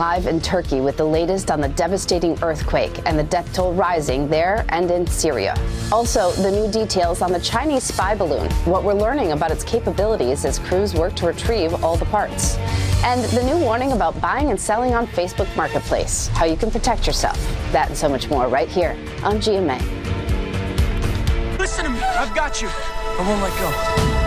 live in Turkey with the latest on the devastating earthquake and the death toll rising there and in Syria. Also, the new details on the Chinese spy balloon, what we're learning about its capabilities as crews work to retrieve all the parts. And the new warning about buying and selling on Facebook Marketplace, how you can protect yourself. That and so much more right here on GMA. Listen to me. I've got you. I won't let go.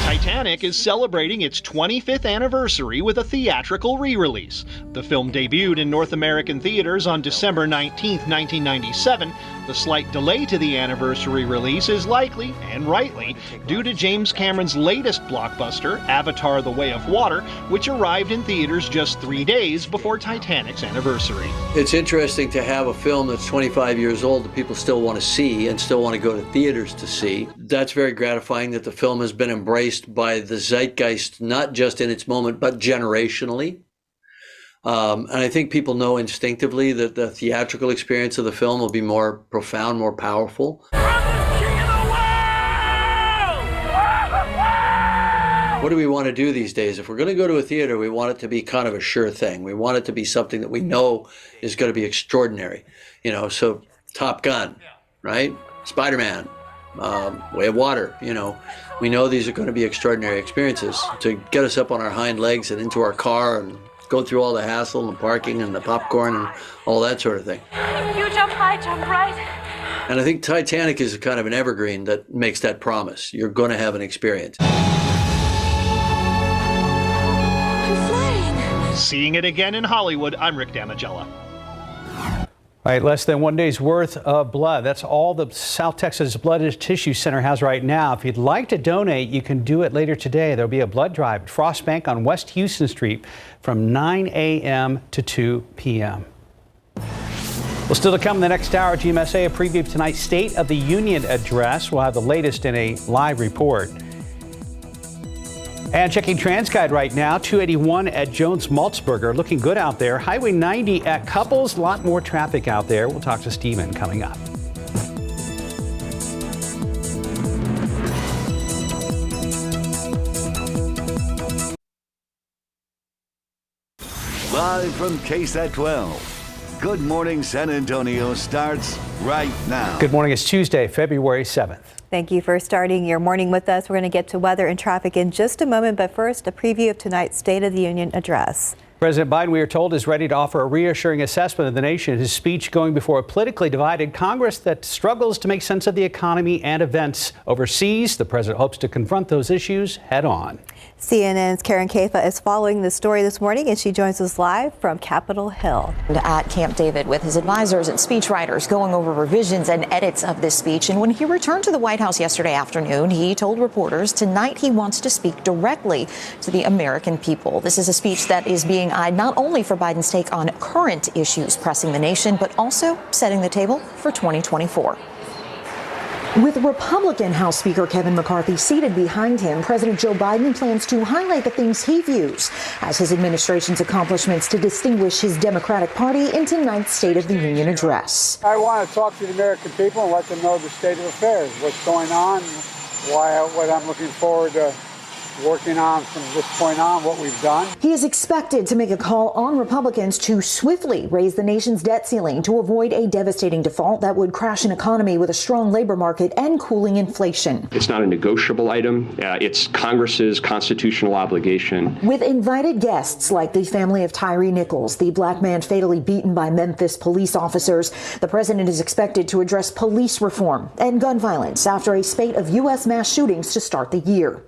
Titanic is celebrating its 25th anniversary with a theatrical re-release. The film debuted in North American theaters on December 19, 1997. The slight delay to the anniversary release is likely, and rightly, due to James Cameron's latest blockbuster, Avatar: The Way of Water, which arrived in theaters just 3 days before Titanic's anniversary. It's interesting to have a film that's 25 years old that people still want to see and still want to go to theaters to see. That's very gratifying that the film has been embraced by the zeitgeist, not just in its moment, but generationally. And I think people know instinctively that the theatrical experience of the film will be more profound, more powerful. What do we want to do these days? If we're going to go to a theater, we want it to be kind of a sure thing. We want it to be something that we know is going to be extraordinary. You know, so Top Gun, right? Spider-Man, Way of Water, you know. We know these are going to be extraordinary experiences to get us up on our hind legs and into our car and go through all the hassle and the parking and the popcorn and all that sort of thing. You jump high, jump right. And I think Titanic is kind of an evergreen that makes that promise. You're going to have an experience. I'm flying. Seeing it again in Hollywood, I'm Rick Damigella. All right, less than 1 day's worth of blood. That's all the South Texas Blood and Tissue Center has right now. If you'd like to donate, you can do it later today. There'll be a blood drive at Frost Bank on West Houston Street from 9 a.m. to 2 p.m. Well, still to come in the next hour, GMSA, a preview of tonight's State of the Union address. We'll have the latest in a live report. And checking TransGuide right now, 281 at Jones-Maltzberger. Looking good out there. Highway 90 at Couples. A lot more traffic out there. We'll talk to Steven coming up. Live from KSAT 12. Good Morning San Antonio starts right now. Good morning. It's Tuesday, February 7th. Thank you for starting your morning with us. We're going to get to weather and traffic in just a moment, but first, a preview of tonight's State of the Union address. President Biden, we are told, is ready to offer a reassuring assessment of the nation. His speech going before a politically divided Congress that struggles to make sense of the economy and events overseas. The president hopes to confront those issues head on. CNN's Karen Caifa is following the story this morning, and she joins us live from Capitol Hill. At Camp David with his advisors and speechwriters going over revisions and edits of this speech. And when he returned to the White House yesterday afternoon, he told reporters tonight he wants to speak directly to the American people. This is a speech that is being eyed not only for Biden's take on current issues pressing the nation, but also setting the table for 2024. With Republican House Speaker Kevin McCarthy seated behind him, President Joe Biden plans to highlight the things he views as his administration's accomplishments to distinguish his Democratic Party in tonight's State of the Union address. I want to talk to the American people and let them know the state of affairs, what's going on, what I'm looking forward to working on from this point on, what we've done. He is expected to make a call on Republicans to swiftly raise the nation's debt ceiling to avoid a devastating default that would crash an economy with a strong labor market and cooling inflation. It's not a negotiable item. It's Congress's constitutional obligation. With invited guests like the family of Tyree Nichols, the black man fatally beaten by Memphis police officers, the president is expected to address police reform and gun violence after a spate of U.S. mass shootings to start the year.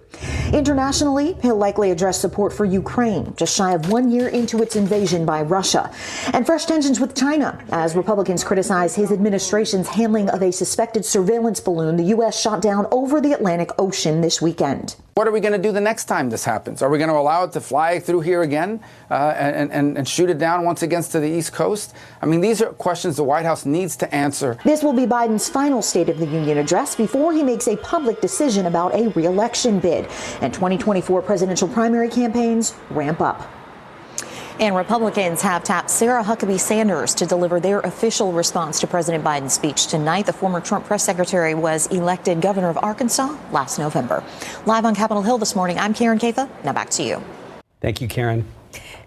Internationally, he'll likely address support for Ukraine, just shy of 1 year into its invasion by Russia. And fresh tensions with China, as Republicans criticize his administration's handling of a suspected surveillance balloon the U.S. shot down over the Atlantic Ocean this weekend. What are we going to do the next time this happens? Are we going to allow it to fly through here again and shoot it down once again to the East Coast? I mean, these are questions the White House needs to answer. This will be Biden's final State of the Union address before he makes a public decision about a re-election bid. And 2024 presidential primary campaigns ramp up. And Republicans have tapped Sarah Huckabee Sanders to deliver their official response to President Biden's speech tonight. The former Trump press secretary was elected governor of Arkansas last November. Live on Capitol Hill this morning, I'm Karen Caifa. Now back to you. Thank you, Karen.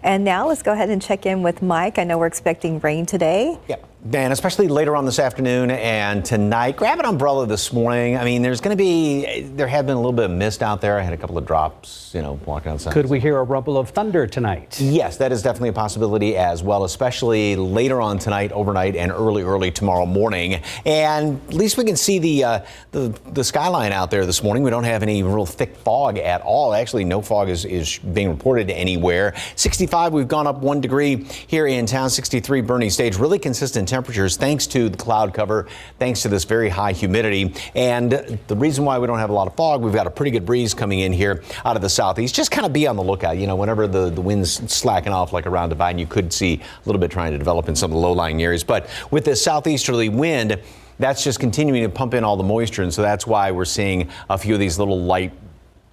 And now let's go ahead and check in with Mike. I know we're expecting rain today. Yeah, Dan, especially later on this afternoon and tonight. Grab an umbrella this morning. I mean, there had been a little bit of mist out there. I had a couple of drops, walking outside. Could we hear a rumble of thunder tonight? Yes, that is definitely a possibility as well, especially later on tonight, overnight, and early tomorrow morning. And at least we can see the skyline out there this morning. We don't have any real thick fog at all. Actually, no fog is being reported anywhere. 65, we've gone up 1 degree here in town. 63 Bernie Stage. Really consistent temperatures thanks to the cloud cover, thanks to this very high humidity. And the reason why we don't have a lot of fog, we've got a pretty good breeze coming in here out of the southeast. Just kind of be on the lookout. Whenever the wind's slacking off like around Divine, you could see a little bit trying to develop in some of the low-lying areas. But with this southeasterly wind, that's just continuing to pump in all the moisture. And so that's why we're seeing a few of these little light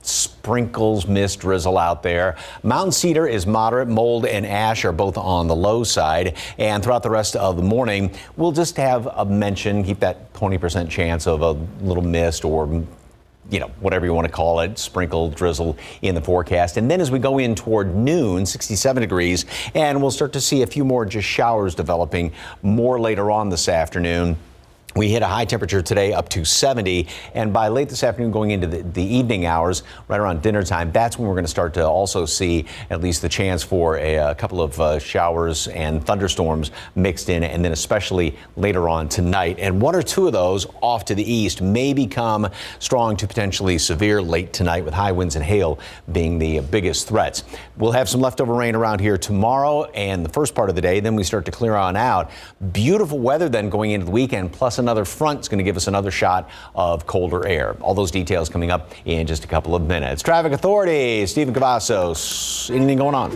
sprinkles, mist, drizzle out there. Mountain cedar is moderate. Mold and ash are both on the low side. And throughout the rest of the morning, we'll just have a mention, keep that 20% chance of a little mist or whatever you want to call it, sprinkle, drizzle in the forecast. And then as we go in toward noon, 67 degrees, and we'll start to see a few more just showers developing more later on this afternoon. We hit a high temperature today up to 70, and by late this afternoon going into the evening hours, right around dinner time, that's when we're going to start to also see at least the chance for a couple of showers and thunderstorms mixed in, and then especially later on tonight. And 1 or 2 of those off to the east may become strong to potentially severe late tonight, with high winds and hail being the biggest threats. We'll have some leftover rain around here tomorrow and the first part of the day. Then we start to clear on out. Beautiful weather then going into the weekend, plus another front is going to give us another shot of colder air. All those details coming up in just a couple of minutes. Traffic Authority, Stephen Cavazos, anything going on?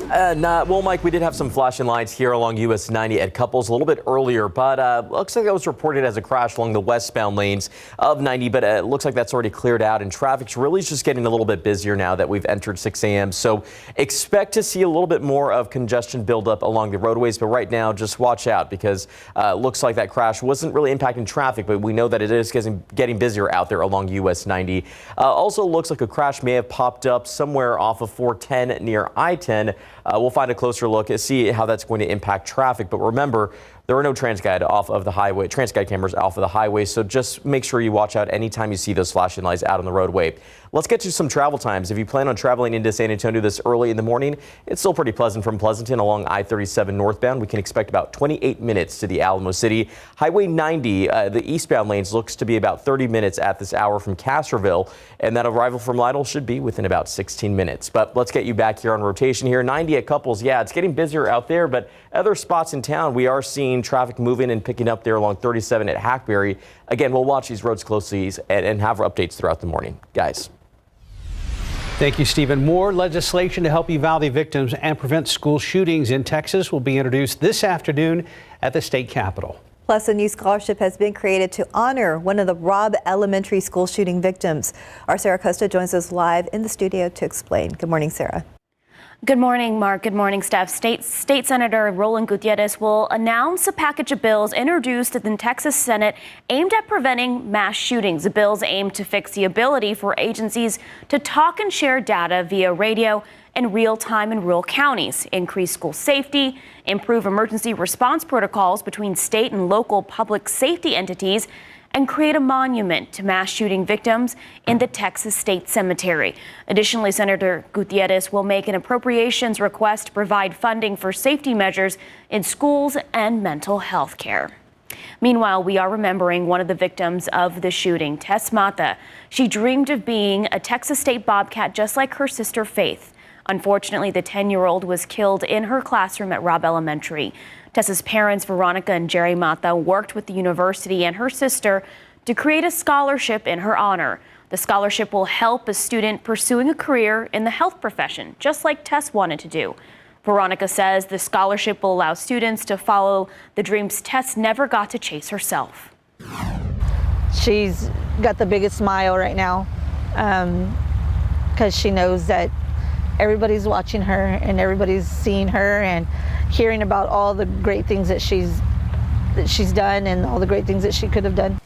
Well, Mike, we did have some flashing lights here along US 90 at Couples a little bit earlier, but looks like that was reported as a crash along the westbound lanes of 90, but it looks like that's already cleared out, and traffic's really just getting a little bit busier now that we've entered 6 a.m. So expect to see a little bit more of congestion build up along the roadways, but right now just watch out, because looks like that crash wasn't really impacting traffic, but we know that it is getting busier out there along US 90. Also looks like a crash may have popped up somewhere off of 410 near I-10. We'll find a closer look and see how that's going to impact traffic. But remember, there are no TransGuide cameras off of the highway, so just make sure you watch out anytime you see those flashing lights out on the roadway. Let's get to some travel times. If you plan on traveling into San Antonio this early in the morning, it's still pretty pleasant from Pleasanton along I-37 northbound. We can expect about 28 minutes to the Alamo City. Highway 90, the eastbound lanes looks to be about 30 minutes at this hour from Castroville, and that arrival from Lytle should be within about 16 minutes. But let's get you back here on rotation here. 90 at Couples, yeah, it's getting busier out there, but other spots in town, we are seeing traffic moving and picking up there along 37 at Hackberry. Again, we'll watch these roads closely and have updates throughout the morning. Guys. Thank you, Stephen. More legislation to help Uvalde victims and prevent school shootings in Texas will be introduced this afternoon at the state capitol. Plus, a new scholarship has been created to honor one of the Robb Elementary School shooting victims. Our Sarah Costa joins us live in the studio to explain. Good morning, Sarah. Good morning, Mark. Good morning, Steph. State Senator Roland Gutierrez will announce a package of bills introduced in the Texas Senate aimed at preventing mass shootings. The bills aim to fix the ability for agencies to talk and share data via radio in real time in rural counties, increase school safety, improve emergency response protocols between state and local public safety entities, and create a monument to mass shooting victims in the Texas State Cemetery. Additionally, Senator Gutierrez will make an appropriations request to provide funding for safety measures in schools and mental health care. Meanwhile, we are remembering one of the victims of the shooting, Tess Mata. She dreamed of being a Texas State Bobcat just like her sister Faith. Unfortunately, the 10-year-old was killed in her classroom at Robb Elementary. Tessa's parents, Veronica and Jerry Mata, worked with the university and her sister to create a scholarship in her honor. The scholarship will help a student pursuing a career in the health profession, just like Tess wanted to do. Veronica says the scholarship will allow students to follow the dreams Tess never got to chase herself. She's got the biggest smile right now because she knows that everybody's watching her and everybody's seeing her and hearing about all the great things that she's done and all the great things that she could have done.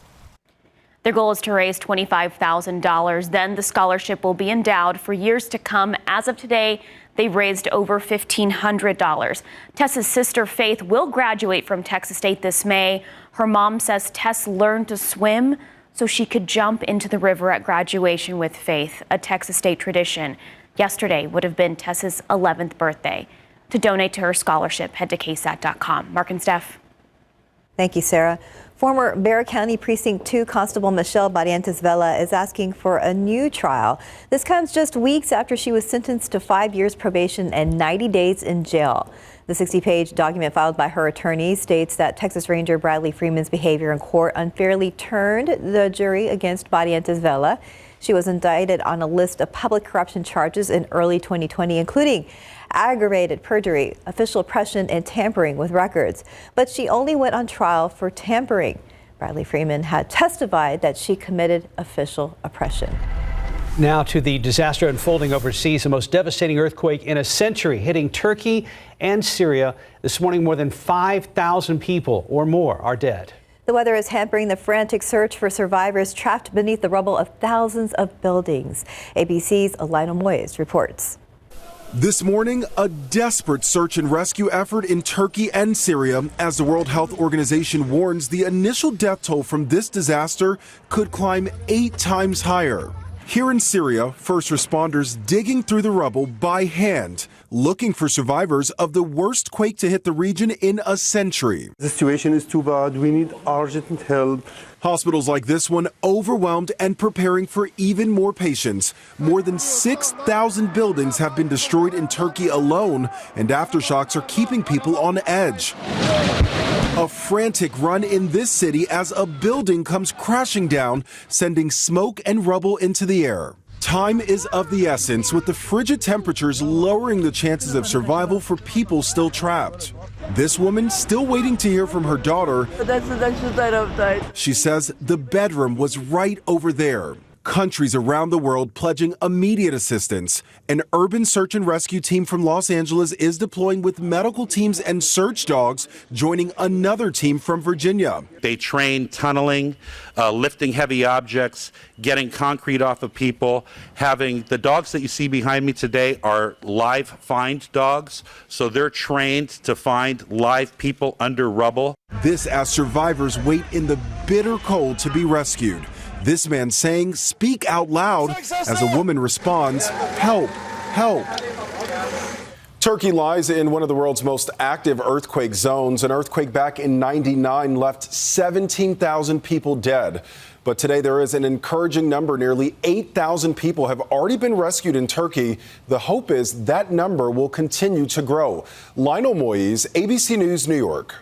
Their goal is to raise $25,000. Then the scholarship will be endowed for years to come. As of today, They've raised over $1,500. Tess's sister, Faith, will graduate from Texas State this May. Her mom says Tess learned to swim so she could jump into the river at graduation with Faith, a Texas State tradition. Yesterday would have been Tess's 11th birthday. To donate to her scholarship, head to ksat.com. Mark and Steph. Thank you, Sarah. Former Bexar County Precinct 2 Constable Michelle Barrientos Vela is asking for a new trial. This comes just weeks after she was sentenced to 5 years probation and 90 days in jail. The 60-page document filed by her attorney states that Texas Ranger Bradley Freeman's behavior in court unfairly turned the jury against Barrientos Vela. She was indicted on a list of public corruption charges in early 2020, including aggravated perjury, official oppression, and tampering with records. But she only went on trial for tampering. Bradley Freeman had testified that she committed official oppression. Now to the disaster unfolding overseas, the most devastating earthquake in a century hitting Turkey and Syria. This morning, more than 5,000 people or more are dead. The weather is hampering the frantic search for survivors trapped beneath the rubble of thousands of buildings. ABC's Lionel Moyes reports. This morning, a desperate search and rescue effort in Turkey and Syria as the World Health Organization warns the initial death toll from this disaster could climb 8 times higher. Here in Syria, first responders digging through the rubble by hand, looking for survivors of the worst quake to hit the region in a century. The situation is too bad. We need urgent help. Hospitals like this one overwhelmed and preparing for even more patients. More than 6,000 buildings have been destroyed in Turkey alone, and aftershocks are keeping people on edge. A frantic run in this city as a building comes crashing down, sending smoke and rubble into the air. Time is of the essence, with the frigid temperatures lowering the chances of survival for people still trapped. This woman still waiting to hear from her daughter. She says the bedroom was right over there. Countries around the world pledging immediate assistance. An urban search and rescue team from Los Angeles is deploying with medical teams and search dogs, joining another team from Virginia. They train tunneling, lifting heavy objects, getting concrete off of people. Having the dogs that you see behind me today are live find dogs, so they're trained to find live people under rubble. This as survivors wait in the bitter cold to be rescued. This man saying, "Speak out loud," as a woman responds, "Help, help." Turkey lies in one of the world's most active earthquake zones. An earthquake back in '99 left 17,000 people dead. But today there is an encouraging number. Nearly 8,000 people have already been rescued in Turkey. The hope is that number will continue to grow. Lionel Moyes, ABC News, New York.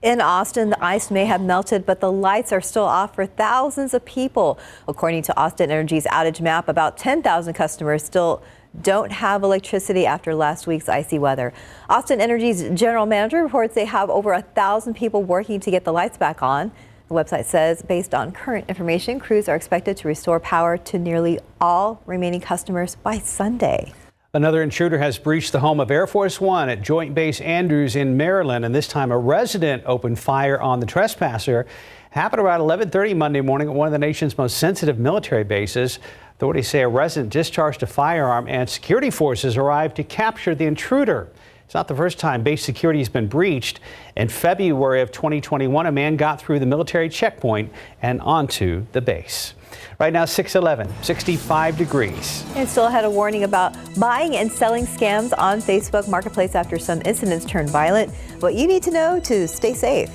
In Austin, the ice may have melted, but the lights are still off for thousands of people. According to Austin Energy's outage map, about 10,000 customers still don't have electricity after last week's icy weather. Austin Energy's general manager reports they have over 1,000 people working to get the lights back on. The website says, based on current information, crews are expected to restore power to nearly all remaining customers by Sunday. Another intruder has breached the home of Air Force One at Joint Base Andrews in Maryland, and this time a resident opened fire on the trespasser. Happened around 11:30 Monday morning at one of the nation's most sensitive military bases. Authorities say a resident discharged a firearm and security forces arrived to capture the intruder. It's not the first time base security has been breached. In February of 2021, a man got through the military checkpoint and onto the base. Right now, 6:11, 65 degrees. And still had a warning about buying and selling scams on Facebook Marketplace after some incidents turned violent. What you need to know to stay safe.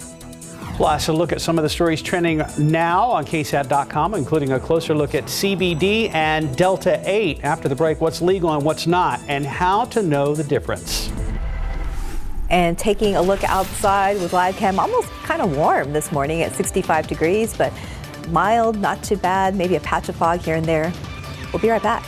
Plus, a look at some of the stories trending now on KSAT.com, including a closer look at CBD and Delta 8. After the break, what's legal and what's not, and how to know the difference. And taking a look outside with live cam, almost kind of warm this morning at 65 degrees, but mild, not too bad, maybe a patch of fog here and there. We'll be right back.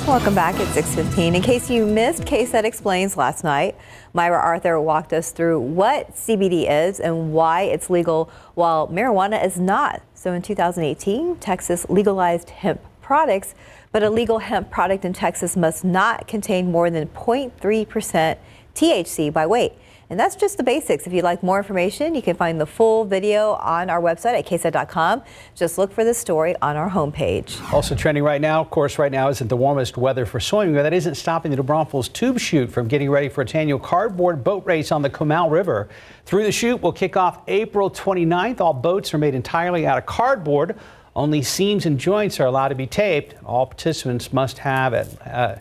Welcome back at 6:15. In case you missed KSAT Explains last night, Myra Arthur walked us through what CBD is and why it's legal while marijuana is not. So in 2018, Texas legalized hemp products, but a legal hemp product in Texas must not contain more than 0.3% THC by weight. And that's just the basics. If you'd like more information, you can find the full video on our website at ksat.com. Just look for this story on our homepage. Also trending right now, of course, right now isn't the warmest weather for swimming, but that isn't stopping the New Braunfels Tube Chute from getting ready for its annual cardboard boat race on the Comal River. Through the chute will kick off April 29th. All boats are made entirely out of cardboard. Only seams and joints are allowed to be taped. All participants must have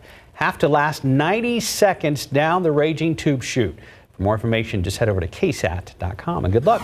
to last 90 seconds down the raging tube chute. For more information, just head over to ksat.com and good luck.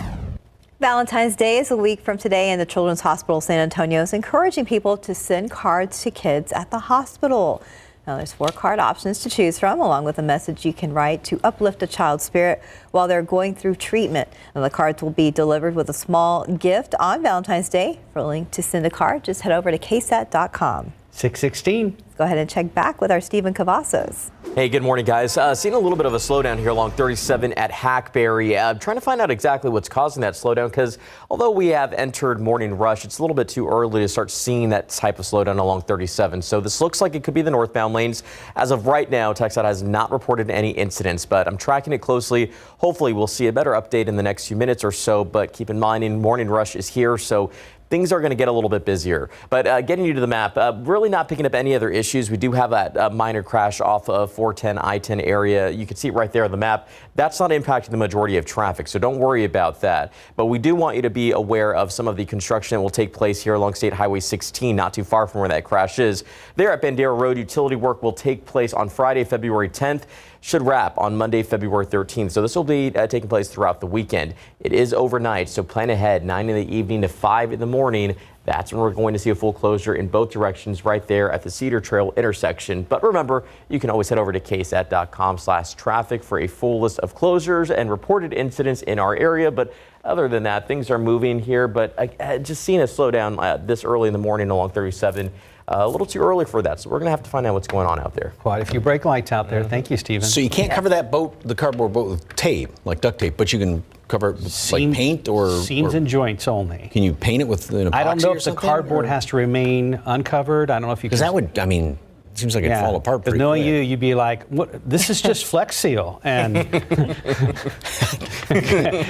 Valentine's Day is a week from today, and the Children's Hospital San Antonio is encouraging people to send cards to kids at the hospital. Now, there's 4 card options to choose from, along with a message you can write to uplift a child's spirit while they're going through treatment. And the cards will be delivered with a small gift on Valentine's Day. For a link to send a card, just head over to ksat.com. 6:16. Let's go ahead and check back with our Stephen Cavazos. Hey, good morning, guys. Seeing a little bit of a slowdown here along 37 at Hackberry. Trying to find out exactly what's causing that slowdown, because although we have entered morning rush, it's a little bit too early to start seeing that type of slowdown along 37. So this looks like it could be the northbound lanes. As of right now, TxDOT has not reported any incidents, but I'm tracking it closely. Hopefully we'll see a better update in the next few minutes or so, but keep in mind, morning rush is here, so things are going to get a little bit busier. But getting you to the map, really not picking up any other issues. We do have that minor crash off of 410 I-10 area. You can see it right there on the map. That's not impacting the majority of traffic, so don't worry about that. But we do want you to be aware of some of the construction that will take place here along State Highway 16, not too far from where that crash is. There at Bandera Road, utility work will take place on Friday, February 10th. Should wrap on Monday, February 13th. So this will be taking place throughout the weekend. It is overnight, so plan ahead, 9 in the evening to 5 in the morning. That's when we're going to see a full closure in both directions right there at the Cedar Trail intersection. But remember, you can always head over to ksat.com/traffic for a full list of closures and reported incidents in our area. But other than that, things are moving here. But just seeing a slowdown this early in the morning along 37, a little too early for that. So we're going to have to find out what's going on out there. Quite a few brake lights out there. Thank you, Stephen. So you can't cover that boat, the cardboard boat, with tape, like duct tape, but you can cover it with like paint or seams and joints only. Can you paint it with an epoxy? I don't know or if the something, cardboard or? has to remain uncovered. I don't know if you can. Because that would, I mean, it seems like it'd fall apart pretty knowing quick. you'd be like, "What? This is just Flex Seal." And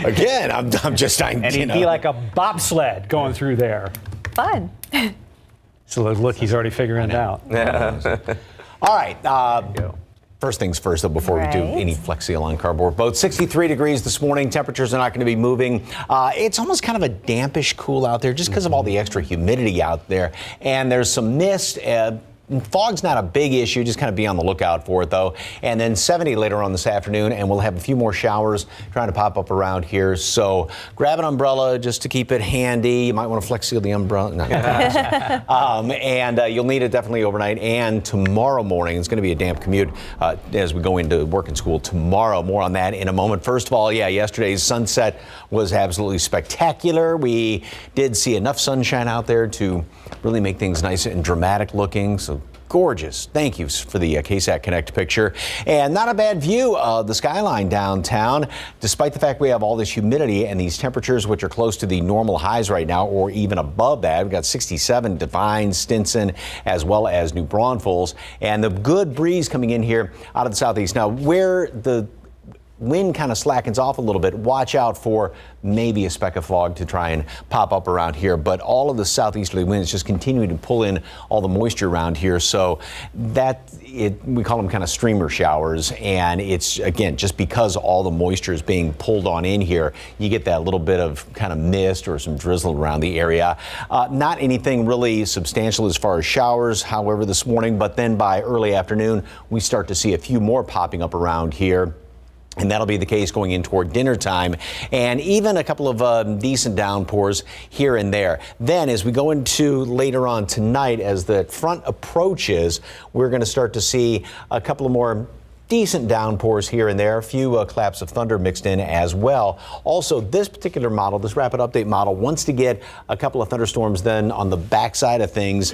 again, I'm just, and he'd be like a bobsled going through there. Fun. So look, he's already figuring it out. All right. First things first, though, before we do any Flex Seal on cardboard boats. 63 degrees this morning. Temperatures are not going to be moving. It's almost kind of a dampish cool out there just because of all the extra humidity out there. And there's some mist. Fog's not a big issue, just kind of be on the lookout for it, though. And then 70 later on this afternoon, and we'll have a few more showers trying to pop up around here. So grab an umbrella just to keep it handy. You might want to Flex Seal the umbrella. No. And you'll need it definitely overnight and tomorrow morning. It's going to be a damp commute as we go into work and school tomorrow. More on that in a moment. First of all, yesterday's sunset was absolutely spectacular. We did see enough sunshine out there to really make things nice and dramatic looking. So gorgeous. Thank you for the KSAT Connect picture. And not a bad view of the skyline downtown, despite the fact we have all this humidity and these temperatures, which are close to the normal highs right now, or even above that. We've got 67 Devine, Stinson, as well as New Braunfels, and the good breeze coming in here out of the southeast. Now, where the wind kind of slackens off a little bit, watch out for maybe a speck of fog to try and pop up around here. But all of the southeasterly winds just continuing to pull in all the moisture around here. So we call them kind of streamer showers. And it's, again, just because all the moisture is being pulled on in here, you get that little bit of kind of mist or some drizzle around the area. Not anything really substantial as far as showers, however, this morning. But then by early afternoon, we start to see a few more popping up around here. And that'll be the case going in toward dinner time, and even a couple of decent downpours here and there. Then as we go into later on tonight, as the front approaches, we're going to start to see a couple of more decent downpours here and there, a few claps of thunder mixed in as well. Also, this particular model, this rapid update model, wants to get a couple of thunderstorms then on the backside of things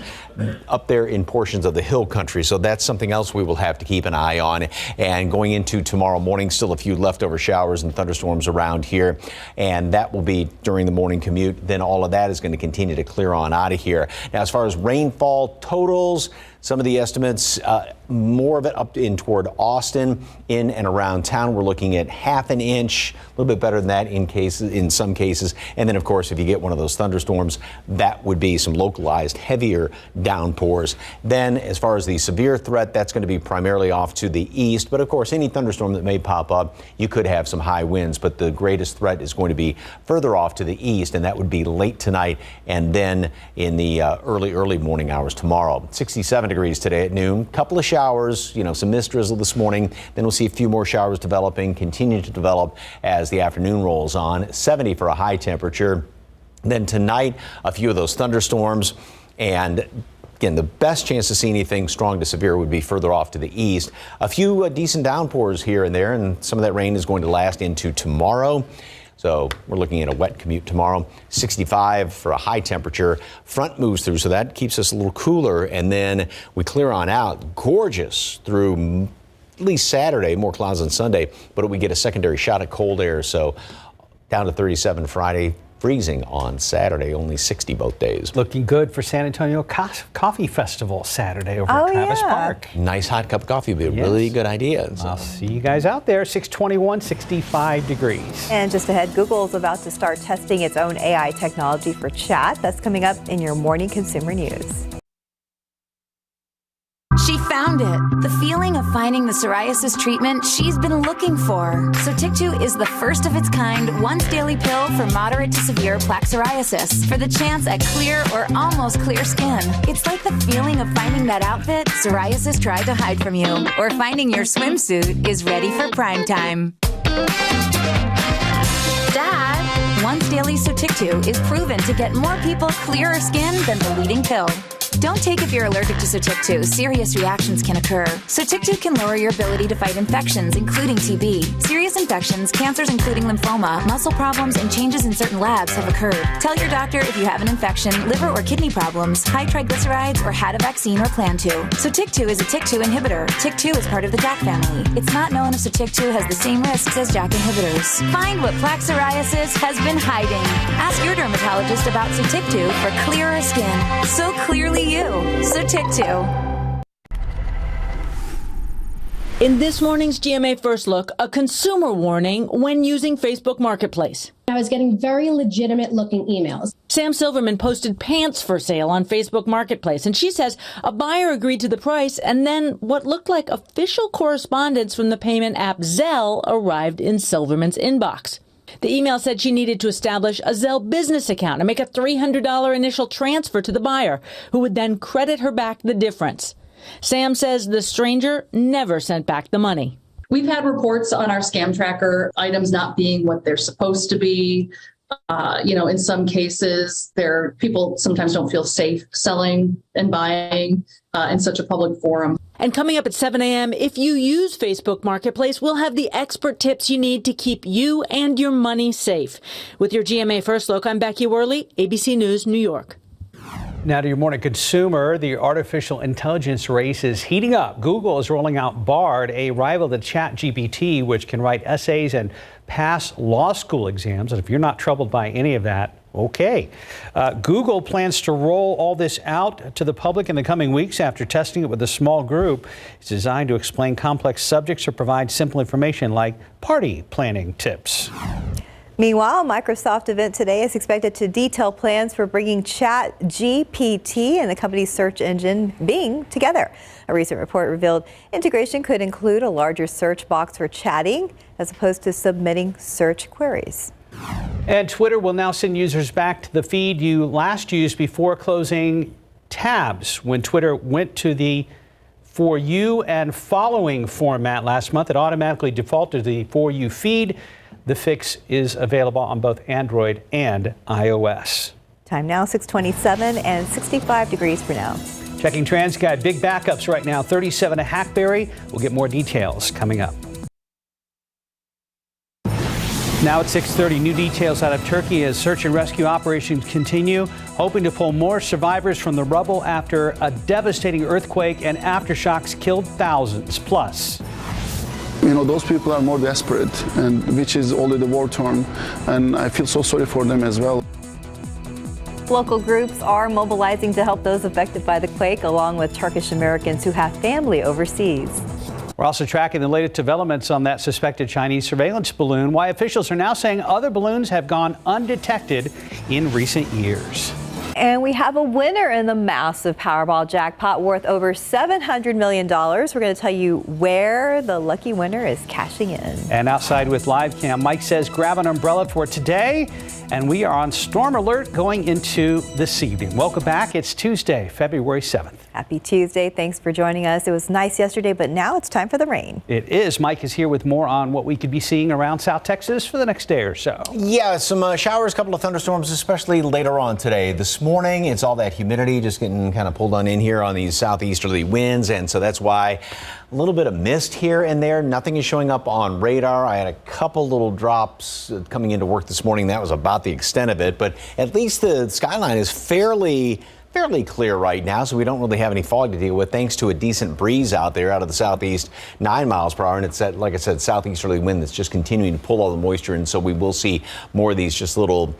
up there in portions of the hill country. So that's something else we will have to keep an eye on. And going into tomorrow morning, still a few leftover showers and thunderstorms around here. And that will be during the morning commute. Then all of that is going to continue to clear on out of here. Now, as far as rainfall totals, Some of the estimates, more of it up in toward Austin, in and around town. We're looking at half an inch, a little bit better than that in some cases. And then, of course, if you get one of those thunderstorms, that would be some localized heavier downpours. Then, as far as the severe threat, that's going to be primarily off to the east. But, of course, any thunderstorm that may pop up, you could have some high winds. But the greatest threat is going to be further off to the east, and that would be late tonight and then in the early morning hours tomorrow. 67 degrees today at noon. Couple of showers, some mist drizzle this morning. Then we'll see a few more showers developing, continue to develop as the afternoon rolls on. 70 for a high temperature. Then tonight, a few of those thunderstorms. And again, the best chance to see anything strong to severe would be further off to the east. A few decent downpours here and there, and some of that rain is going to last into tomorrow. So we're looking at a wet commute tomorrow. 65 for a high temperature. Front moves through, so that keeps us a little cooler. And then we clear on out. Gorgeous through at least Saturday, more clouds on Sunday, but we get a secondary shot of cold air. So down to 37 Friday. Freezing on Saturday, only 60 both days. Looking good for San Antonio Coffee Festival Saturday over at Travis Park. Nice hot cup of coffee would be a really good idea. So. I'll see you guys out there. 621, 65 degrees. And just ahead, Google is about to start testing its own AI technology for chat. That's coming up in your morning consumer news. She found it. The feeling of finding the psoriasis treatment she's been looking for. Sotyktu is the first of its kind once daily pill for moderate to severe plaque psoriasis for the chance at clear or almost clear skin. It's like the feeling of finding that outfit psoriasis tried to hide from you, or finding your swimsuit is ready for prime time. Dad, once daily Sotyktu is proven to get more people clearer skin than the leading pill. Don't take if you're allergic to Sotyktu. Serious reactions can occur. Sotyktu can lower your ability to fight infections, including TB. Serious infections, cancers including lymphoma, muscle problems, and changes in certain labs have occurred. Tell your doctor if you have an infection, liver or kidney problems, high triglycerides, or had a vaccine or plan to. Sotyktu is a TYK2 inhibitor. TYK2 is part of the JAK family. It's not known if Sotyktu has the same risks as JAK inhibitors. Find what plaque psoriasis has been hiding. Ask your dermatologist about Sotyktu for clearer skin. So clearly you. Sotyktu. In this morning's GMA First Look, a consumer warning when using Facebook Marketplace. I was getting very legitimate looking emails. Sam Silverman posted pants for sale on Facebook Marketplace, and she says a buyer agreed to the price, and then what looked like official correspondence from the payment app Zelle arrived in Silverman's inbox. The email said she needed to establish a Zelle business account and make a $300 initial transfer to the buyer, who would then credit her back the difference. Sam says the stranger never sent back the money. We've had reports on our scam tracker, items not being what they're supposed to be. In some cases, people sometimes don't feel safe selling and buying in such a public forum. And coming up at 7 a.m., if you use Facebook Marketplace, we'll have the expert tips you need to keep you and your money safe. With your GMA First Look, I'm Becky Worley, ABC News, New York. Now to your morning consumer, the artificial intelligence race is heating up. Google is rolling out Bard, a rival to ChatGPT, which can write essays and pass law school exams. And if you're not troubled by any of that, okay. Google plans to roll all this out to the public in the coming weeks after testing it with a small group. It's designed to explain complex subjects or provide simple information like party planning tips. Meanwhile, Microsoft event today is expected to detail plans for bringing ChatGPT and the company's search engine Bing together. A recent report revealed integration could include a larger search box for chatting as opposed to submitting search queries. And Twitter will now send users back to the feed you last used before closing tabs. When Twitter went to the For You and Following format last month, it automatically defaulted to the For You feed. The fix is available on both Android and iOS. Time now 6:27 and 65 degrees for now. Checking TransGuide, big backups right now, 37 at Hackberry. We'll get more details coming up. Now at 6:30, new details out of Turkey as search and rescue operations continue, hoping to pull more survivors from the rubble after a devastating earthquake and aftershocks killed thousands. Plus, those people are more desperate, and which is already war torn, and I feel so sorry for them as well. Local groups are mobilizing to help those affected by the quake, along with Turkish Americans who have family overseas. We're also tracking the latest developments on that suspected Chinese surveillance balloon, why officials are now saying other balloons have gone undetected in recent years. And we have a winner in the massive Powerball jackpot worth over $700 million. We're going to tell you where the lucky winner is cashing in. And outside with live cam, Mike says grab an umbrella for today. And we are on storm alert going into this evening. Welcome back. It's Tuesday, February 7th. Happy Tuesday. Thanks for joining us. It was nice yesterday, but now it's time for the rain. It is. Mike is here with more on what we could be seeing around South Texas for the next day or so. Yeah, some showers, a couple of thunderstorms, especially later on today. This morning, it's all that humidity just getting kind of pulled on in here on these southeasterly winds. And so that's why a little bit of mist here and there. Nothing is showing up on radar. I had a couple little drops coming into work this morning. That was about the extent of it. But at least the skyline is fairly clear right now, so we don't really have any fog to deal with, thanks to a decent breeze out there out of the southeast, 9 miles per hour. And it's that, like I said, southeasterly wind that's just continuing to pull all the moisture. And so we will see more of these just little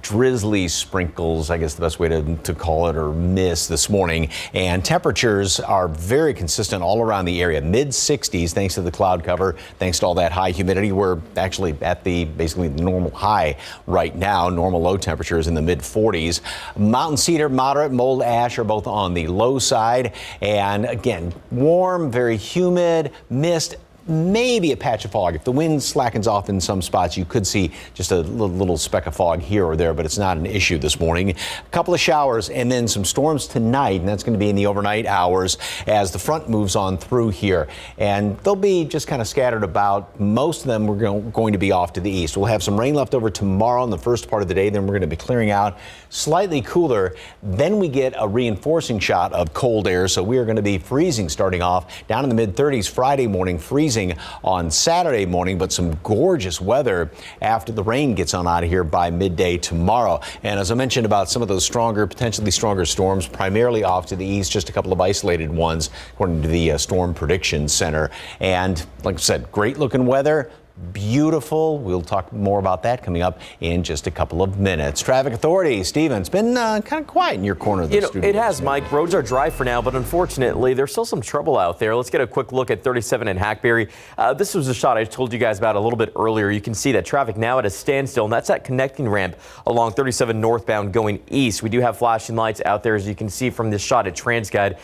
drizzly sprinkles, I guess the best way to call it, or mist this morning. And temperatures are very consistent all around the area, mid 60s, thanks to the cloud cover, thanks to all that high humidity. We're actually at basically the normal high right now. Normal low temperatures in the mid 40s. Mountain cedar, moderate, mold ash are both on the low side. And again, warm, very humid, mist. Maybe a patch of fog. If the wind slackens off in some spots, you could see just a little speck of fog here or there, but it's not an issue this morning. A couple of showers and then some storms tonight, and that's going to be in the overnight hours as the front moves on through here. And they'll be just kind of scattered about. Most of them are going to be off to the east. We'll have some rain left over tomorrow in the first part of the day. Then we're going to be clearing out, slightly cooler. Then we get a reinforcing shot of cold air, so we are going to be freezing starting off down in the mid 30s Friday morning, freezing on Saturday morning, but some gorgeous weather after the rain gets on out of here by midday tomorrow. And as I mentioned about some of those potentially stronger storms, primarily off to the east, just a couple of isolated ones, according to the Storm Prediction Center. And like I said, great looking weather. Beautiful. We'll talk more about that coming up in just a couple of minutes. Traffic authorities, Steven, it's been kind of quiet in your corner of the studio. It has, Mike. Roads are dry for now, but unfortunately, there's still some trouble out there. Let's get a quick look at 37 in Hackberry. This was a shot I told you guys about a little bit earlier. You can see that traffic now at a standstill, and that's that connecting ramp along 37 northbound going east. We do have flashing lights out there, as you can see from this shot at TransGuide.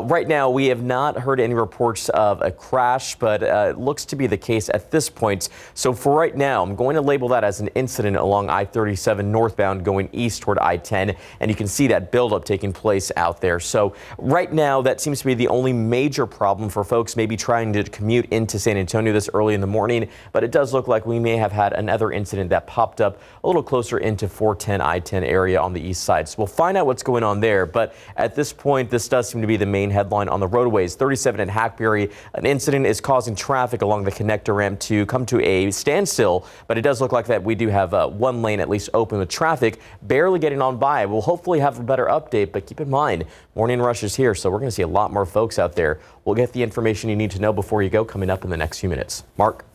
Right now, we have not heard any reports of a crash, but it looks to be the case at this point. So for right now, I'm going to label that as an incident along I-37 northbound going east toward I-10, and you can see that buildup taking place out there. So right now, that seems to be the only major problem for folks maybe trying to commute into San Antonio this early in the morning, but it does look like we may have had another incident that popped up a little closer into 410 I-10 area on the east side. So we'll find out what's going on there, but at this point, this does seem to be the main headline on the roadways. 37 in Hackberry, an incident is causing traffic along the connector ramp to come to a standstill, but it does look like that we do have one lane at least open with traffic barely getting on by. We'll hopefully have a better update, but keep in mind, morning rush is here, so we're going to see a lot more folks out there. We'll get the information you need to know before you go coming up in the next few minutes. Mark?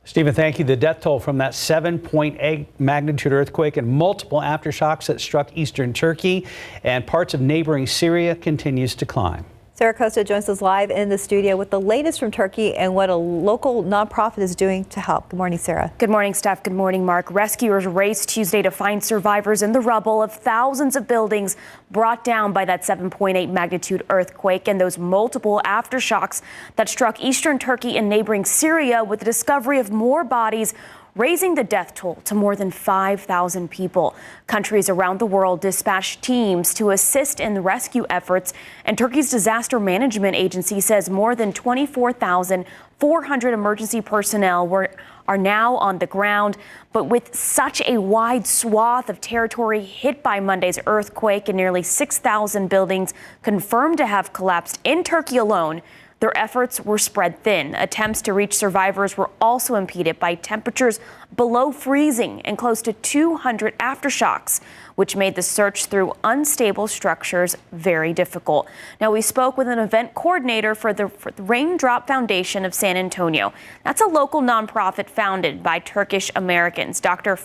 Stephen, thank you. The death toll from that 7.8 magnitude earthquake and multiple aftershocks that struck eastern Turkey and parts of neighboring Syria continues to climb. Sarah Costa joins us live in the studio with the latest from Turkey and what a local nonprofit is doing to help. Good morning, Sarah. Good morning, Steph. Good morning, Mark. Rescuers raced Tuesday to find survivors in the rubble of thousands of buildings brought down by that 7.8 magnitude earthquake and those multiple aftershocks that struck eastern Turkey and neighboring Syria, with the discovery of more bodies, raising the death toll to more than 5,000 people. Countries around the world dispatched teams to assist in the rescue efforts, and Turkey's disaster management agency says more than 24,400 emergency personnel are now on the ground. But with such a wide swath of territory hit by Monday's earthquake and nearly 6,000 buildings confirmed to have collapsed in Turkey alone, their efforts were spread thin. Attempts to reach survivors were also impeded by temperatures below freezing and close to 200 aftershocks, which made the search through unstable structures very difficult. Now, we spoke with an event coordinator for the Raindrop Foundation of San Antonio. That's a local nonprofit founded by Turkish Americans. Dr.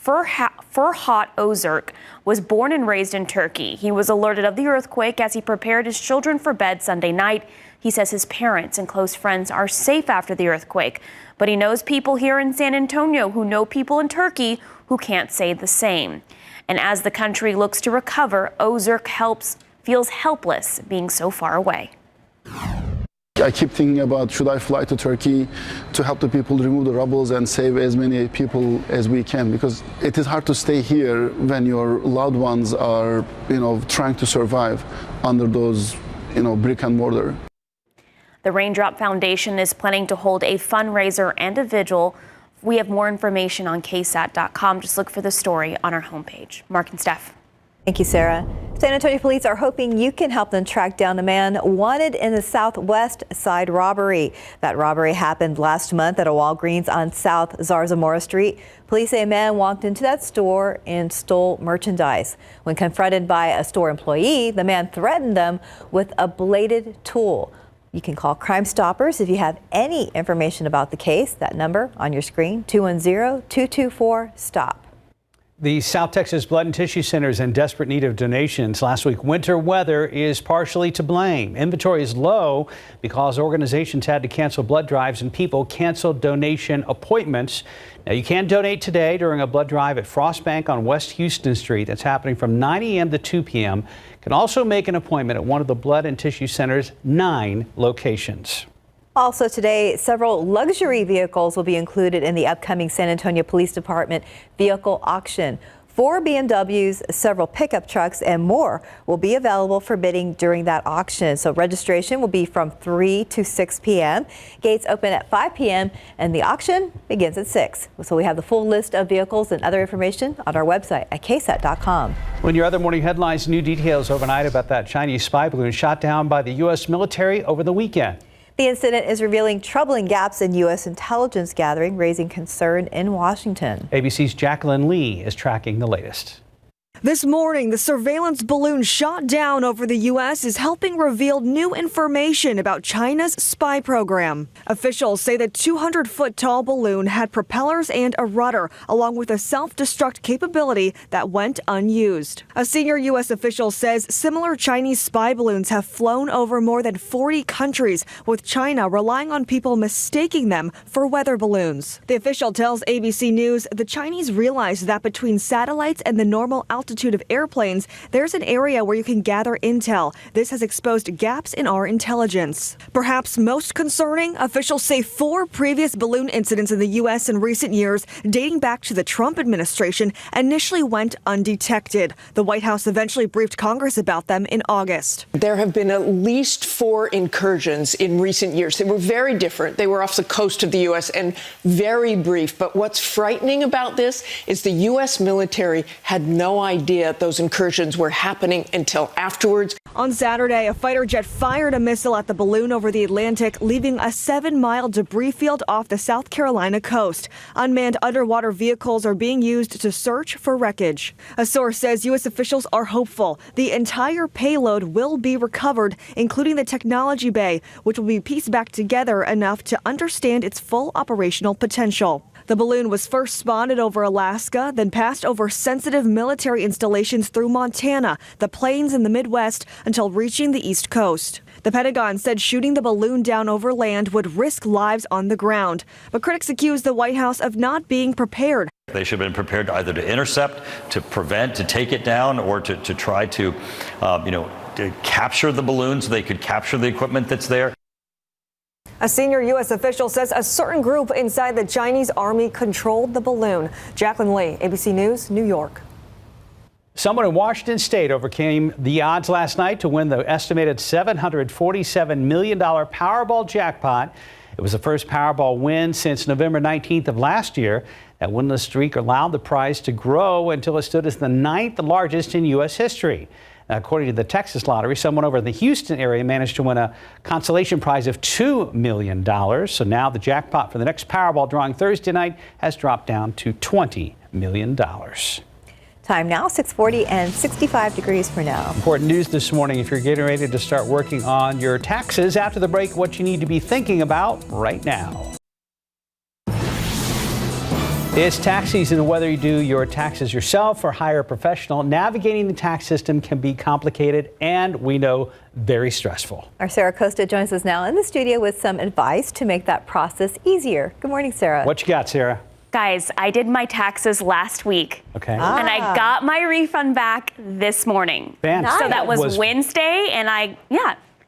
Ferhat Özerk was born and raised in Turkey. He was alerted of the earthquake as he prepared his children for bed Sunday night. He says his parents and close friends are safe after the earthquake, but he knows people here in San Antonio who know people in Turkey who can't say the same. And as the country looks to recover, Özerk feels helpless being so far away. I keep thinking about, should I fly to Turkey to help the people remove the rubbles and save as many people as we can, because it is hard to stay here when your loved ones are, trying to survive under those, brick and mortar. The Raindrop Foundation is planning to hold a fundraiser and a vigil. We have more information on ksat.com. Just look for the story on our homepage. Mark and Steph. Thank you, Sarah. San Antonio police are hoping you can help them track down a man wanted in the Southwest Side robbery. That robbery happened last month at a Walgreens on South Zarzamora Street. Police say a man walked into that store and stole merchandise. When confronted by a store employee, the man threatened them with a bladed tool. You can call Crime Stoppers if you have any information about the case. That number on your screen, 210-224-STOP. The South Texas Blood and Tissue Center is in desperate need of donations. Last week, winter weather is partially to blame. Inventory is low because organizations had to cancel blood drives and people canceled donation appointments. Now, you can donate today during a blood drive at Frost Bank on West Houston Street. That's happening from 9 a.m. to 2 p.m. You can also make an appointment at one of the Blood and Tissue Center's 9 locations. Also today, several luxury vehicles will be included in the upcoming San Antonio Police Department vehicle auction. 4 BMWs, several pickup trucks, and more will be available for bidding during that auction. So registration will be from 3 to 6 p.m. Gates open at 5 p.m. and the auction begins at 6. So we have the full list of vehicles and other information on our website at ksat.com. When your other morning headlines, new details overnight about that Chinese spy balloon shot down by the U.S. military over the weekend. The incident is revealing troubling gaps in U.S. intelligence gathering, raising concern in Washington. ABC's Jacqueline Lee is tracking the latest. This morning, the surveillance balloon shot down over the U.S. is helping reveal new information about China's spy program. Officials say the 200-foot-tall balloon had propellers and a rudder, along with a self-destruct capability that went unused. A senior U.S. official says similar Chinese spy balloons have flown over more than 40 countries, with China relying on people mistaking them for weather balloons. The official tells ABC News the Chinese realize that between satellites and the normal altitude of airplanes, there's an area where you can gather intel. This has exposed gaps in our intelligence. Perhaps most concerning, officials say 4 previous balloon incidents in the U.S. in recent years, dating back to the Trump administration, initially went undetected. The White House eventually briefed Congress about them in August. There have been at least 4 incursions in recent years. They were very different. They were off the coast of the U.S. and very brief. But what's frightening about this is the U.S. military had no idea those incursions were happening until afterwards. On Saturday, a fighter jet fired a missile at the balloon over the Atlantic, leaving a 7-mile debris field off the South Carolina coast. Unmanned underwater vehicles are being used to search for wreckage. A source says U.S. officials are hopeful the entire payload will be recovered, including the technology bay, which will be pieced back together enough to understand its full operational potential. The balloon was first spotted over Alaska, then passed over sensitive military installations through Montana, the plains in the Midwest, until reaching the East Coast. The Pentagon said shooting the balloon down over land would risk lives on the ground. But critics accuse the White House of not being prepared. They should have been prepared either to intercept, to prevent, to take it down, or to try to capture the balloon so they could capture the equipment that's there. A senior U.S. official says a certain group inside the Chinese army controlled the balloon. Jacqueline Lee, ABC News, New York. Someone in Washington State overcame the odds last night to win the estimated $747 million Powerball jackpot. It was the first Powerball win since November 19th of last year. That winless streak allowed the prize to grow until it stood as the 9th largest in U.S. history. Now, according to the Texas Lottery, someone over in the Houston area managed to win a consolation prize of $2 million. So now the jackpot for the next Powerball drawing Thursday night has dropped down to $20 million. Time now, 6:40 and 65 degrees for now. Important news this morning if you're getting ready to start working on your taxes. After the break, what you need to be thinking about right now. It's tax season, and whether you do your taxes yourself or hire a professional, navigating the tax system can be complicated and, we know, very stressful. Our Sarah Costa joins us now in the studio with some advice to make that process easier. Good morning, Sarah. What you got, Sarah? Guys, I did my taxes last week. Okay. And I got my refund back this morning. Fantastic. So that was Wednesday, and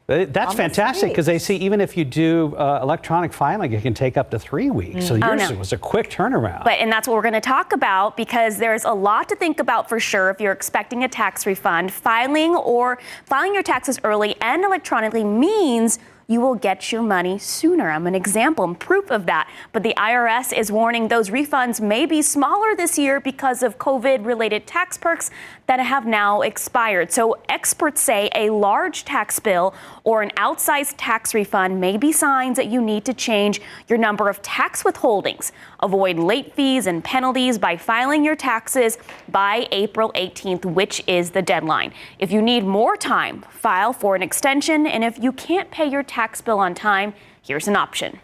That's fantastic, because they see even if you do electronic filing, it can take up to 3 weeks. So yours was a quick turnaround. And that's what we're going to talk about, because there's a lot to think about for sure if you're expecting a tax refund. Filing your taxes early and electronically means you will get your money sooner. I'm an example and proof of that. But the IRS is warning those refunds may be smaller this year because of COVID-related tax perks that have now expired. So experts say a large tax bill or an outsized tax refund may be signs that you need to change your number of tax withholdings. Avoid late fees and penalties by filing your taxes by April 18th, which is the deadline. If you need more time, file for an extension. And if you can't pay your tax bill on time, here's an option.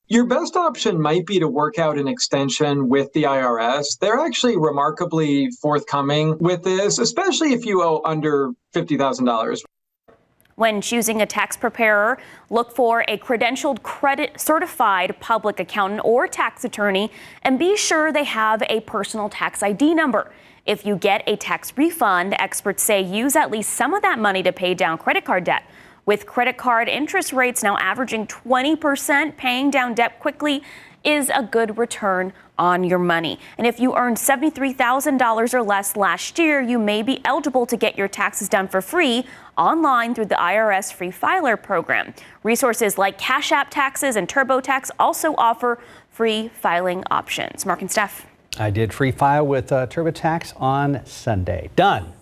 Your best option might be to work out an extension with the IRS. They're actually remarkably forthcoming with this, especially if you owe under $50,000. When choosing a tax preparer, look for a credentialed, credit-certified public accountant or tax attorney, and be sure they have a personal tax ID number. If you get a tax refund, experts say use at least some of that money to pay down credit card debt. With credit card interest rates now averaging 20%, paying down debt quickly is a good return on your money. And if you earned $73,000 or less last year, you may be eligible to get your taxes done for free online through the IRS Free Filer program. Resources like Cash App Taxes and TurboTax also offer free filing options. Mark and Steph. I did free file with TurboTax on Sunday. Done.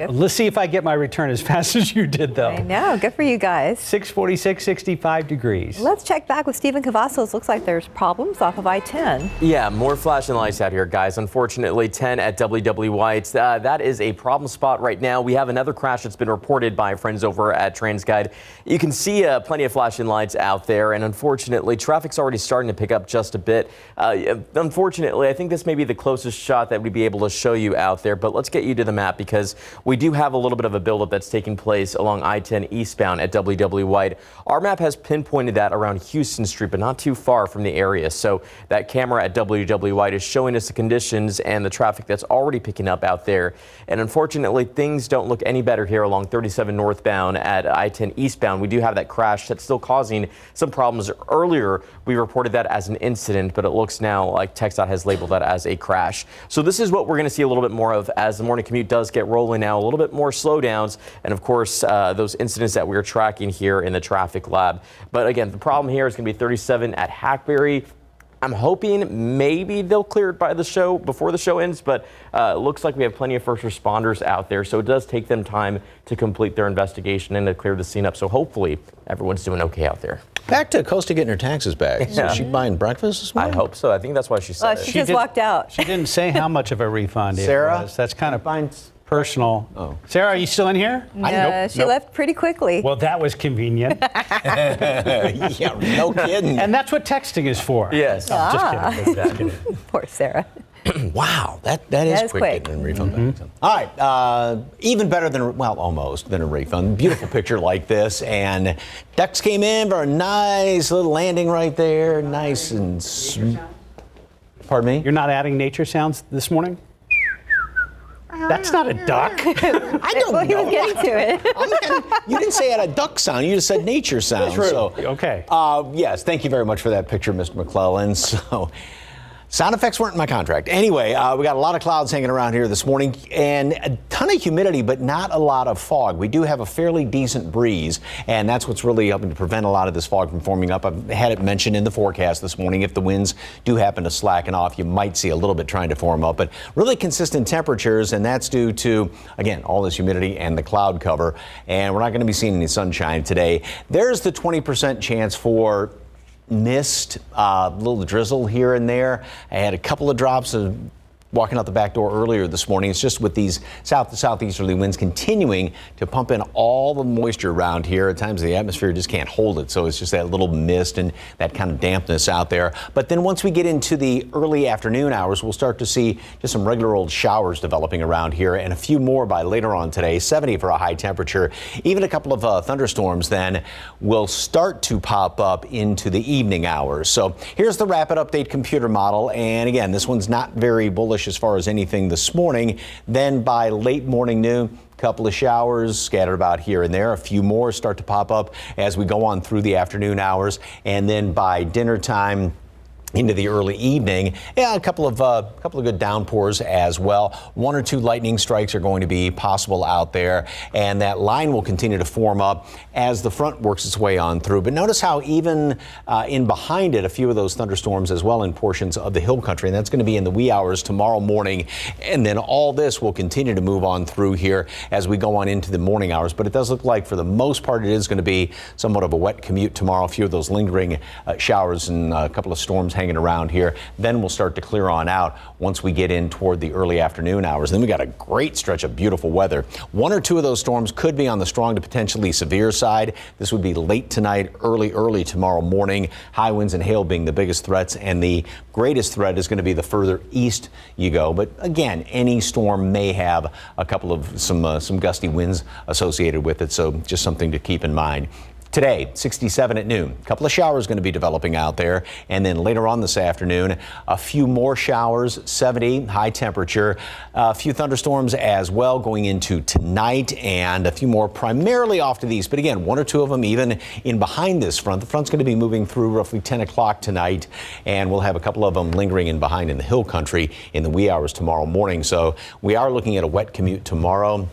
Let's see if I get my return as fast as you did, though. I know. Good for you guys. 646, 65 degrees. Let's check back with Stephen Cavazos. Looks like there's problems off of I-10. Yeah, more flashing lights out here, guys. Unfortunately, 10 at W.W. White's. That is a problem spot right now. We have another crash that's been reported by friends over at TransGuide. You can see plenty of flashing lights out there, and unfortunately, traffic's already starting to pick up just a bit. Unfortunately, I think this may be the closest shot that we'd be able to show you out there, but let's get you to the map, because we do have a little bit of a buildup that's taking place along I-10 eastbound at W.W. White. Our map has pinpointed that around Houston Street, but not too far from the area. So that camera at W.W. White is showing us the conditions and the traffic that's already picking up out there. And unfortunately, things don't look any better here along 37 northbound at I-10 eastbound. We do have that crash that's still causing some problems. Earlier, we reported that as an incident, but it looks now like TxDOT has labeled that as a crash. So this is what we're going to see a little bit more of as the morning commute does get rolling now. A little bit more slowdowns, and of course those incidents that we're tracking here in the traffic lab. But again, the problem here is going to be 37 at Hackberry. I'm hoping maybe they'll clear it by the show before the show ends, but it looks like we have plenty of first responders out there, so it does take them time to complete their investigation and to clear the scene up. So hopefully everyone's doing okay out there. Back to Costa getting her taxes back. Yeah. So she buying breakfast this morning? I hope so. I think that's why she said it. She just walked out. She didn't say how much of a refund it Sarah? was. That's kind of personal. Oh. Sarah, are you still in here? No, she left pretty quickly. Well, that was convenient. Yeah, no kidding. And that's what texting is for. Yes. Oh, just kidding. Poor Sarah. Wow, that is quick. Getting a refund back. All right, even better than, well, almost than a refund. Beautiful picture like this, and ducks came in for a nice little landing right there, nice and. Pardon me? You're not adding nature sounds this morning? That's not a duck. I don't know. He was getting to it. You didn't say it had a duck sound. You just said nature sound. True. So, okay. Yes, thank you very much for that picture, Mr. McClellan. So, sound effects weren't in my contract. Anyway, we got a lot of clouds hanging around here this morning and a ton of humidity, but not a lot of fog. We do have a fairly decent breeze, and that's what's really helping to prevent a lot of this fog from forming up. I've had it mentioned in the forecast this morning. If the winds do happen to slacken off, you might see a little bit trying to form up, but really consistent temperatures, and that's due to, again, all this humidity and the cloud cover, and we're not going to be seeing any sunshine today. There's the 20% chance for mist, a little drizzle here and there. I had a couple of drops of walking out the back door earlier this morning. It's just with these south to southeasterly winds continuing to pump in all the moisture around here. At times the atmosphere just can't hold it, so it's just that little mist and that kind of dampness out there. But then once we get into the early afternoon hours, we'll start to see just some regular old showers developing around here, and a few more by later on today. 70 for a high temperature. Even a couple of thunderstorms then will start to pop up into the evening hours. So here's the rapid update computer model, and again, this one's not very bullish as far as anything this morning. Then by late morning, noon, couple of showers scattered about here and there. A few more start to pop up as we go on through the afternoon hours, and then by dinner time into the early evening, a couple of good downpours as well. 1 or 2 lightning strikes are going to be possible out there, and that line will continue to form up as the front works its way on through. But notice how even in behind it, a few of those thunderstorms as well in portions of the hill country, and that's going to be in the wee hours tomorrow morning. And then all this will continue to move on through here as we go on into the morning hours. But it does look like for the most part it is going to be somewhat of a wet commute tomorrow. A few of those lingering showers and a couple of storms hanging around here. Then we'll start to clear on out once we get in toward the early afternoon hours. Then we got a great stretch of beautiful weather. 1 or 2 of those storms could be on the strong to potentially severe side. This would be late tonight, early tomorrow morning. High winds and hail being the biggest threats, and the greatest threat is going to be the further east you go. But again, any storm may have a couple of some gusty winds associated with it, so just something to keep in mind. Today, 67 at noon. A couple of showers going to be developing out there. And then later on this afternoon, a few more showers, 70, high temperature. A few thunderstorms as well going into tonight, and a few more primarily off to the east. But again, 1 or 2 of them even in behind this front. The front's going to be moving through roughly 10 o'clock tonight, and we'll have a couple of them lingering in behind in the hill country in the wee hours tomorrow morning. So we are looking at a wet commute tomorrow.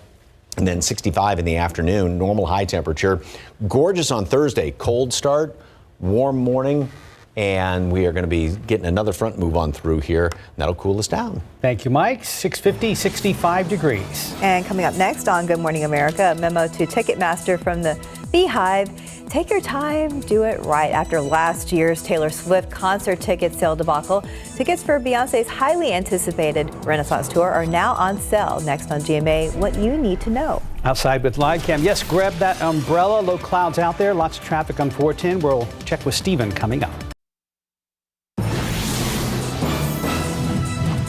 And then 65 in the afternoon, normal high temperature. Gorgeous on Thursday, cold start, warm morning, and we are going to be getting another front move on through here. That'll cool us down. Thank you, Mike. 650, 65 degrees. And coming up next on Good Morning America, a memo to Ticketmaster from the Beehive. Take your time, do it right. After last year's Taylor Swift concert ticket sale debacle, tickets for Beyonce's highly anticipated Renaissance tour are now on sale. Next on GMA, what you need to know. Outside with live cam. Yes, grab that umbrella. Low clouds out there. Lots of traffic on 410. We'll check with Stephen coming up.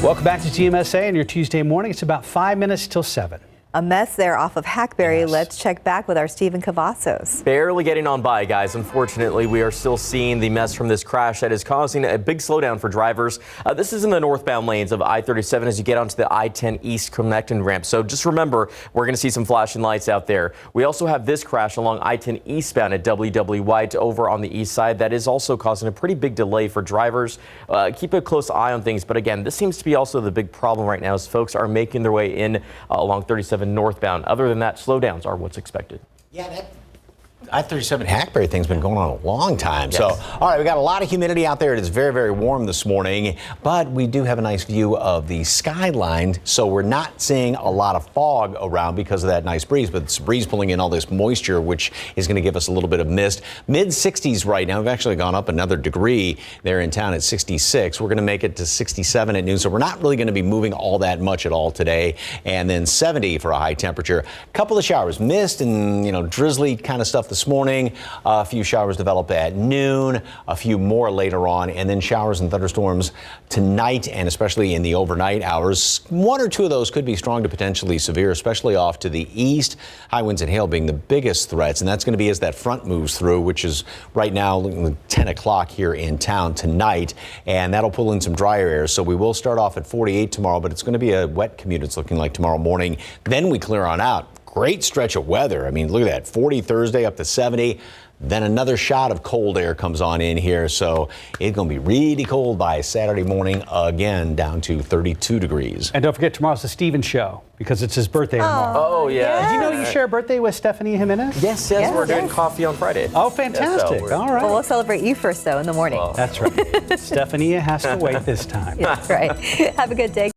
Welcome back to GMSA on your Tuesday morning. It's about 5 minutes till 7. A mess there off of Hackberry. Yes. Let's check back with our Stephen Cavazos. Barely getting on by, guys. Unfortunately, we are still seeing the mess from this crash that is causing a big slowdown for drivers. This is in the northbound lanes of I-37 as you get onto the I-10 East connecting ramp. So just remember, we're going to see some flashing lights out there. We also have this crash along I-10 eastbound at WW White over on the east side. That is also causing a pretty big delay for drivers. Keep a close eye on things. But again, this seems to be also the big problem right now as folks are making their way in along 37 northbound. Other than that, slowdowns are what's expected. Yeah, that I-37 Hackberry thing's been going on a long time. Yes. So, all right, we got a lot of humidity out there. It is very, very warm this morning, but we do have a nice view of the skyline. So we're not seeing a lot of fog around because of that nice breeze, but it's a breeze pulling in all this moisture, which is going to give us a little bit of mist. Mid 60s right now. We've actually gone up another degree there in town at 66. We're going to make it to 67 at noon. So we're not really going to be moving all that much at all today. And then 70 for a high temperature. A couple of showers, mist and, drizzly kind of stuff this morning. A few showers develop at noon, a few more later on, and then showers and thunderstorms tonight and especially in the overnight hours. 1 or 2 of those could be strong to potentially severe, especially off to the east. High winds and hail being the biggest threats, and that's going to be as that front moves through, which is right now 10 o'clock here in town tonight, and that'll pull in some drier air. So we will start off at 48 tomorrow, but it's going to be a wet commute. It's looking like tomorrow morning. Then we clear on out. Great stretch of weather. I mean, look at that. 40 Thursday up to 70. Then another shot of cold air comes on in here. So it's going to be really cold by Saturday morning again, down to 32 degrees. And don't forget, tomorrow's the Stephen Show because it's his birthday tomorrow. Oh, yeah. Did you know you share a birthday with Stephanie Jimenez? Yes, we're doing coffee on Friday. Oh, fantastic. So all right. Well, we'll celebrate you first, though, in the morning. That's right. Stephanie has to wait this time. That's right. Have a good day.